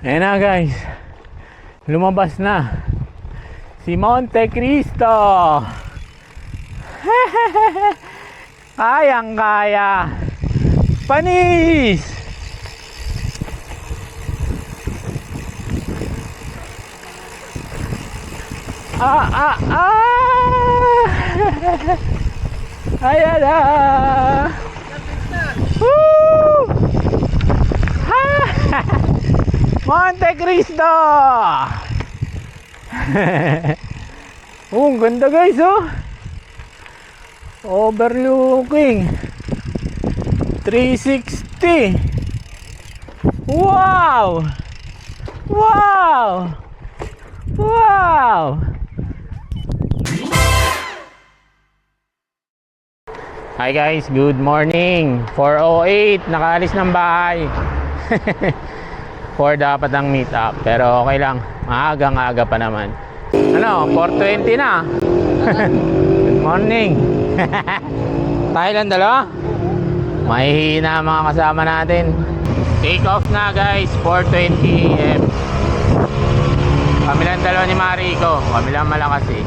Ayan na guys, lumabas na si Monte Cristo. Kayang kaya. Panis. Ayan na. Woo! Monte Cristo. Ang ganda guys, oh. Overlooking 360. Wow. Wow. Wow. Hi guys, good morning. 4:08, nakaalis ng bahay. 4 dapat ang meet up, pero okay lang, maagang-aga pa naman. Ano, 4:20 na. Good morning. Thailand dalawa? Mahihina ang mga kasama natin. Take off na guys, 4:20 AM. Kami lang dalawa ni Mariko, kami lang malakas eh.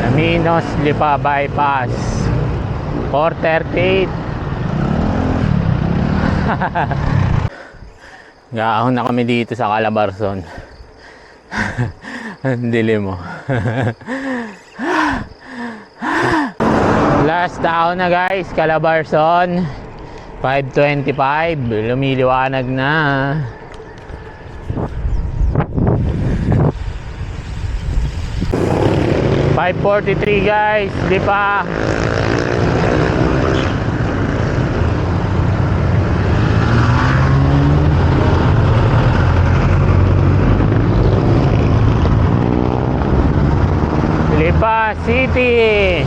Alaminos Lipa Bypass 4:38. Gaahon na kami dito sa Calabarzon. Ang dilim mo. Last down na guys, Calabarzon 5:25. Lumiliwanag na. $5.43 guys, Lipa. Lipa City.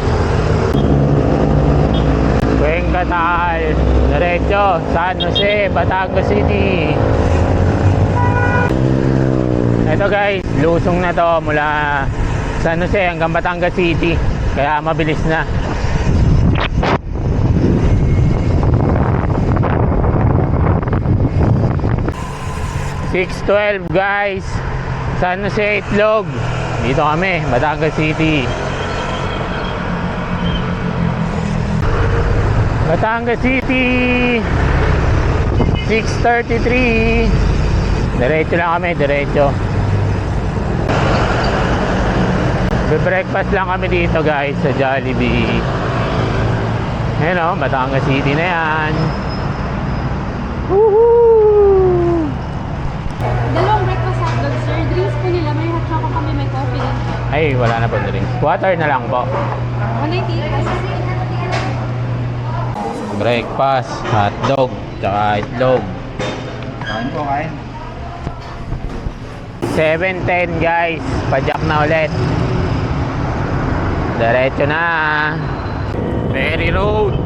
Cuenca Taal. Diretso, San Jose, Batangas City. Ito guys, lusong na to mula San Jose hanggang Batangas City. Kaya mabilis na. $6.12 guys, San Jose Itlog. Dito kami, Batangas City. Batangas City 6:33. Diretso lang kami, diretso. Be-breakfast lang kami dito guys sa Jollibee. Ayan o, Batangas City na yan. Woohoo! Dalawang breakfast hotdog, sir. Drinks po nila, may hot choco kami, may coffee din. Ay, wala na po drinks. Water na lang po. 198 pesos. Breakfast, hotdog, tsaka itlog. Kain po, kain. 7:10 guys, pajak na ulit. Diretso na. Ferry Road.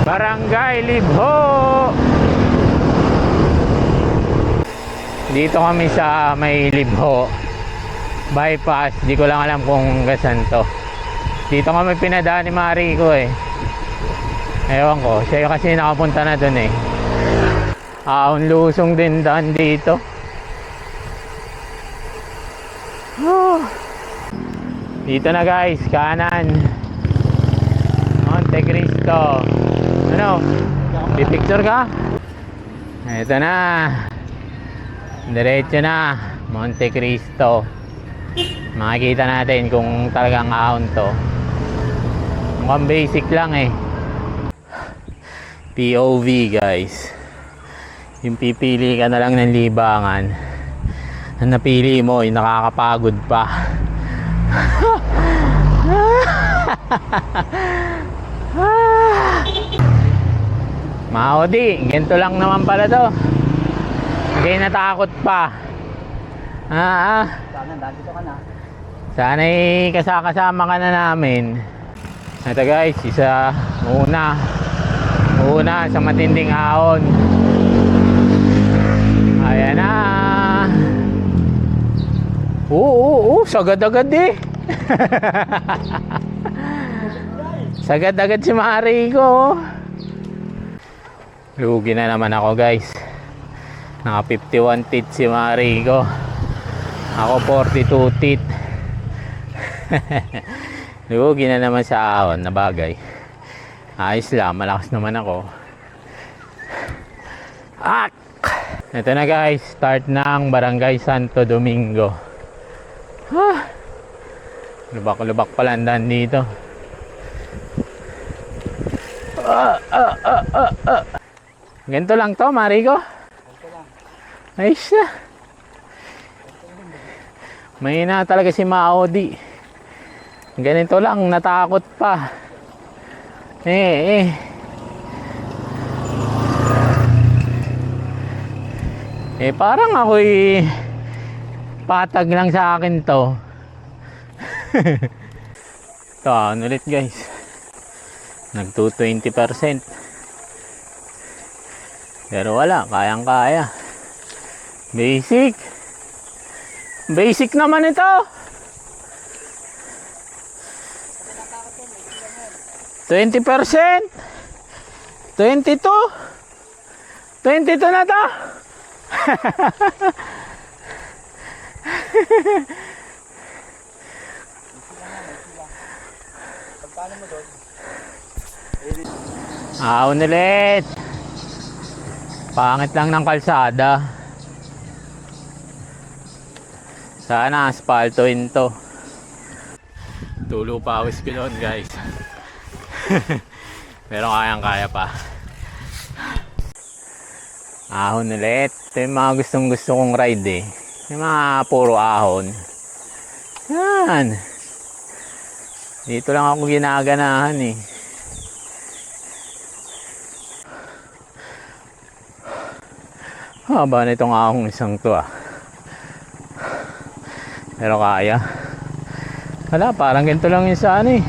Barangay Libho. Dito kami sa may Libho bypass. Di ko lang alam kung gasan to. Dito kami pinadaan ni Mariko eh. Ewan ko, siya kasi nakapunta na dun eh. Ang lusong din daan dito. Dito na guys, kanan Monte Cristo. Ano? Pipicture ka? Ito na. Diretso na Monte Cristo. Makikita natin kung talagang ahon to. Mukhang basic lang eh. POV guys. Yung pipili ka na lang ng libangan. Ang napili mo yung nakakapagod pa. Maodi, ganito lang naman pala to. Hindi natakot pa. Sana, dito ka na. Sana'y kasama ka na namin. Ito guys, isa muna sa matinding ahon. Ayan na. Oo, sagad-agad eh. Sagad-agad si Mariko. Lugi na naman ako guys. Naka 51 teeth si Marico. Ako 42 teeth. Lugi na naman sa ahon na bagay. Ayos lang, malakas naman ako. At ito na guys, start ng Barangay Santo Domingo. Lubak-lubak pala ang daan dito. Ganito lang to, Marico? Ayos na. Mahina talaga si Maodi. Ganito lang, natakot pa. Parang ako'y patag lang sa akin to. Ito, ulit guys. Nag 220%. Pero wala, kayang-kaya. Basic. Basic naman ito. 20%. 22. 22 na to. Ulit. Pangit lang ng kalsada. Sana aspaltoin to. Tulo pawis ko doon guys. Pero kayang-kaya pa. Ahon ulit. Ito yung mga gustong-gusto kong ride eh. Yung mga puro ahon. Yan. Dito lang ako ginaganahan eh. Haba na itong ahong isang to ah. Pero kaya. Wala, parang ganito lang yung sa ano eh.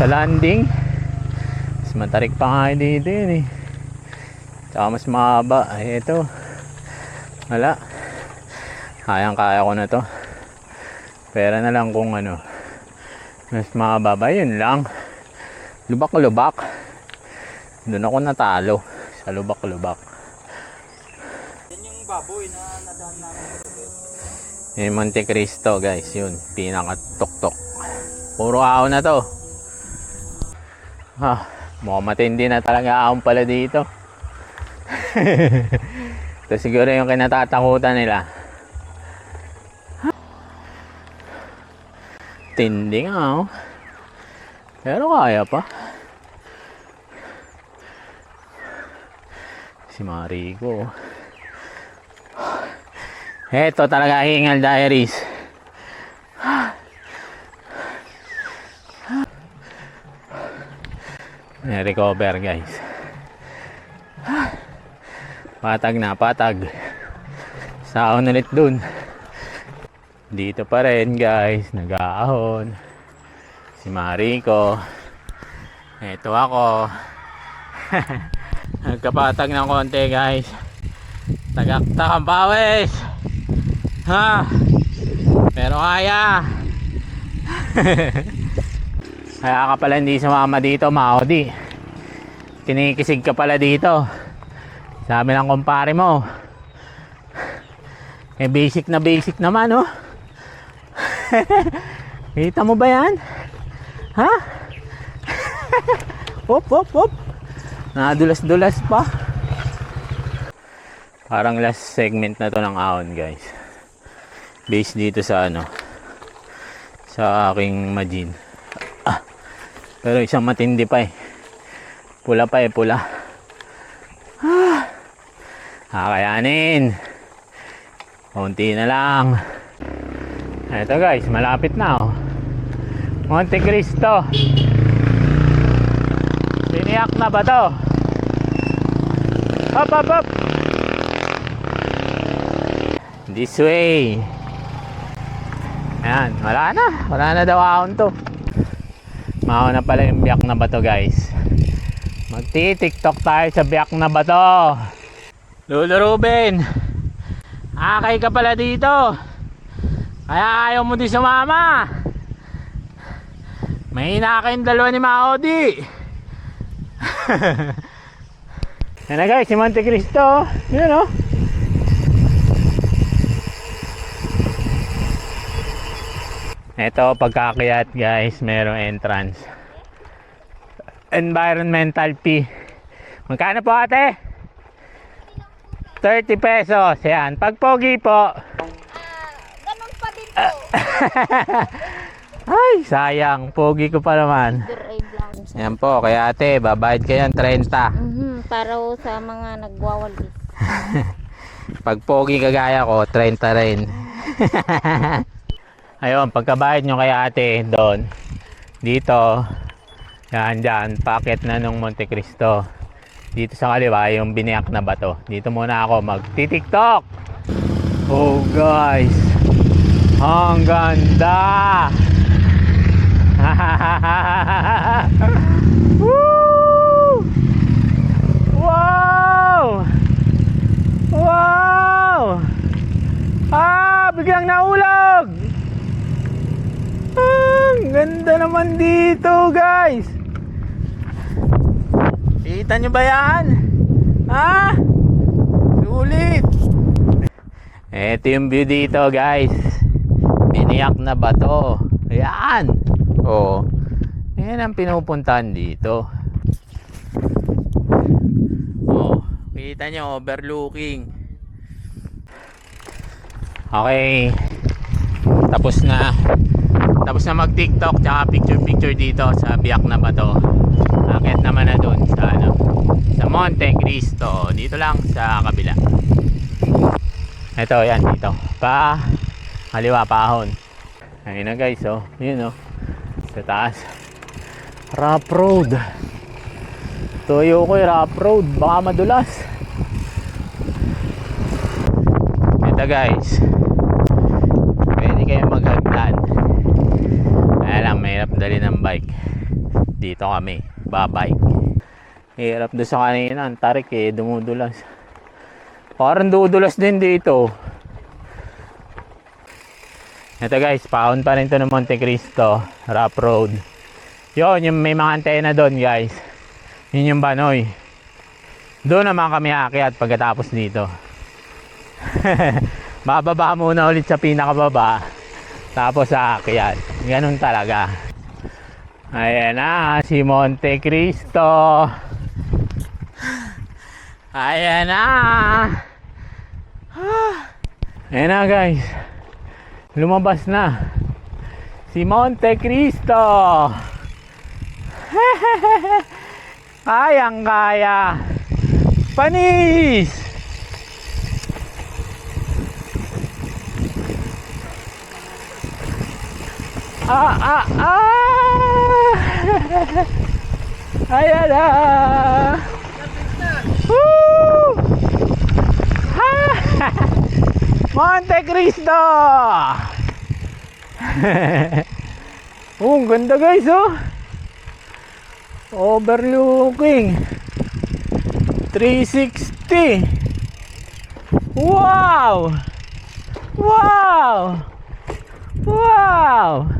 Sa landing. Mas matarik pa nga dito yun eh. Tsaka mas mahaba. Ay, ito. Wala. Kayang-kaya ko na to. Pera na lang kung ano. Mas mahaba. Yun lang. Lubak-lubak. Doon ako natalo. Sa lubak-lubak. Yan yung baboy na nadaan namin. Yung Monte Cristo guys. Yun. Pinaka-tok-tok. Puro ahon na to. Mukhang matindi na talaga ahon pala dito. Ito siguro yung kinatatakutan nila. Tindi nga oh. Pero kaya pa. Si Marico. Eto talaga Hingal Diaries. Recover guys. Patag na, patag. Sahon ulit dun. Dito pa rin guys, nag-aahon. Si Marico. Ito ako. Nagkapatag ng konti guys. Tagaktak ang pawis. Pero kaya. Kaya ka pala hindi sumama dito, Maodi. Kinikisig ka pala dito. Sabi ng kumpare mo. Basic na basic naman, oh. Kita mo ba yan? Ha? Hop, hop, hop. Nadulas-dulas pa. Parang last segment na to ng ahon, guys. Base dito sa ano. Sa aking Majin. Pero isang matindi pa eh. Pula pa eh, pula. Kakayanin. Konti na lang. Ito guys, malapit na oh. Monte Cristo. Tiniyak na ba to? Hop, hop, hop. This way. Ayan, wala na. Wala na daw ahon to. Mahon na pala yung biyak na bato guys. Magti-tiktok tayo sa biyak na bato. Lolo Ruben, akay ka pala dito. Kaya ayaw mo din sumama. May kayong dalawa ni Maodi. Yan na guys, si Monte Cristo. Yun oh. Ito, pagkakayat guys, merong entrance. Environmental fee. Magkano po ate? 30 pesos. Yan. Pag pogi po. Ganun pa din po. Ay, sayang. Pogi ko pa naman. Duray vlogs. Yan po, kaya ate, babayad kayo ng 30. Para ho sa mga nagwawalis. Pag pogi kagaya ko, 30 rin. Ayun, pagkabayad nyo kay ate doon, dito, yan dyan, packet na nung Monte Cristo. Dito sa kaliwa, yung biniyak na bato. Dito muna ako magti-tiktok. Oh guys, ang ganda! Woo! Wow! Wow! Ah, biglang naulog! Ang ganda naman dito guys. Kita nyo ba yan? Ha? Sulit. Ito yung view dito guys. Biniyak na bato. Ayan. Oh. Ayan ang pinupuntahan dito. Oh. Kita nyo overlooking. Okay. Tapos na mag-TikTok tsaka picture dito sa biyak na bato. Akit naman na doon sa sa Monte Cristo. Dito lang sa kabila. Ito yan dito. Pa kaliwa pahon. Ayun na guys oh. Yun oh. Sa taas. Rough road. Toyo ko rough road. Baka madulas. Ito guys. Pwede kayo maghagdan. Kaya lang, mahirap dali ng bike. Dito kami, babike. Hirap doon sa kanina, ang tarik eh, dumudulas. Parang dudulas din dito. Ito guys, paon pa rin to ng Monte Cristo, rough road. Yun, yung may mga antena doon guys. Yun yung Banoy. Doon naman kami aakyat pagkatapos dito. Bababa muna ulit sa pinakababa. Tapos aakyat. Ganun talaga. Ayan na si Monte Cristo. Ayan na. Ayan na guys. Lumabas na si Monte Cristo. Kayang kaya. Panis. Ayan na. Woo! Monte Cristo. Oh, ang ganda guys oh. Overlooking 360. Wow! Wow! Wow!